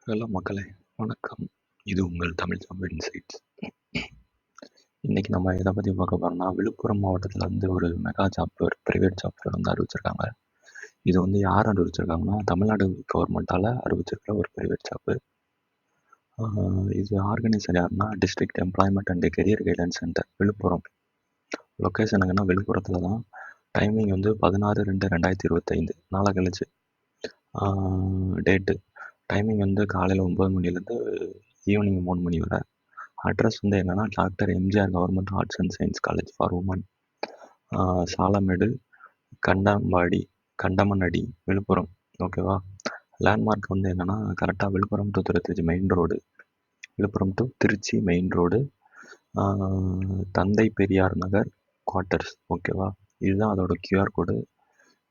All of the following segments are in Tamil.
ஹலோ மக்களே, வணக்கம். இது உங்கள் தமிழ் ஜாப் இன்சைட்ஸ். இன்னைக்கு நம்ம எதை பற்றி பார்க்க போகிறோம்னா, விழுப்புரம் மாவட்டத்தில் வந்து ஒரு மெகா ஜாப் ஒரு ப்ரைவேட் ஜாப் வந்து அறிவிச்சிருக்காங்க. இது வந்து யார் அறிவிச்சிருக்காங்கன்னா, தமிழ்நாடு கவர்மெண்ட்டால் அறிவிச்சிருக்கிற ஒரு ப்ரைவேட் ஜாப்பு. இது ஆர்கனைசர் யாருன்னா, district employment and career guidance centre Villupuram. Location எங்கன்னா விழுப்புரத்தில் தான். டைமிங் வந்து 16/2/2025 நாளை கழிச்சு. டேட்டு டைமிங் வந்து காலையில் 9 மணிலேருந்து ஈவினிங் 3 மணி வரை. அட்ரஸ் வந்து என்னென்னா, doctor MGR government arts and science college for women, Salamedu, Kandamanadi, Viluppuram. ஓகேவா? லேண்ட்மார்க் வந்து என்னென்னா, கரெக்டாக Viluppuram to Tiruchi main road, Viluppuram to Tiruchi main road, Thanthai Periyar Nagar quarters. ஓகேவா? இதுதான் அதோட கியூஆர் கோடு.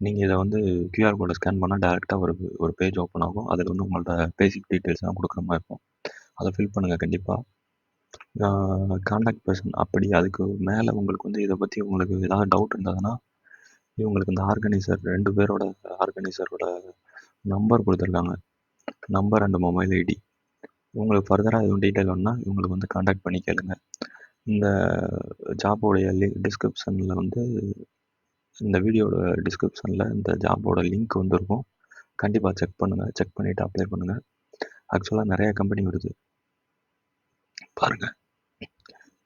நீங்கள் இதை வந்து கியூஆர் கோடை ஸ்கேன் பண்ணால் டேரெக்டாக ஒரு பேஜ் ஓப்பன் ஆகும். அதில் வந்து உங்களோட பேசிக் டீட்டெயில்ஸ்லாம் கொடுக்குற மாதிரி இருக்கும். அதை ஃபில் பண்ணுங்கள் கண்டிப்பாக. கான்டாக்ட் பர்சன் அப்படி அதுக்கு மேலே உங்களுக்கு வந்து இதை பற்றி உங்களுக்கு ஏதாவது டவுட் இருந்ததுன்னா, இவங்களுக்கு இந்த ரெண்டு பேரோட ஆர்கனைசரோட நம்பர் கொடுத்துருக்காங்க. Number and mobile ID. உங்களுக்கு ஃபர்தராக எதுவும் டீட்டெயில் வேணுன்னா இவங்களுக்கு வந்து கான்டாக்ட் பண்ணி கேளுங்க. இந்த ஜாபோடைய டிஸ்கிரிப்ஷனில் வந்து இந்த வீடியோட டிஸ்கிரிப்ஷனில் இந்த ஜாபோட லிங்க் வந்து இருக்கும். கண்டிப்பாக செக் பண்ணுங்கள். செக் பண்ணிவிட்டு அப்ளை பண்ணுங்கள். ஆக்சுவலாக நிறைய கம்பெனி வருது, பாருங்கள்.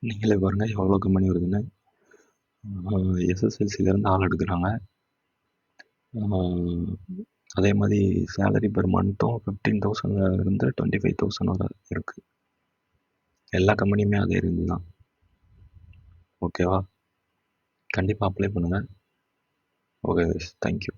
நீங்களே பாருங்கள் எவ்வளோ கம்பெனி வருதுன்னு. எஸ்எஸ்எல்சிலேருந்து ஆள் எடுக்கிறாங்க. அதே மாதிரி சேலரி பெர் மந்த்தும் 15,000 25,000 வரை இருக்குது. எல்லா கம்பெனியுமே அதே ரேஞ்சு தான். ஓகேவா? கண்டிப்பாக அப்ளை பண்ணுங்கள். Okay, thank you.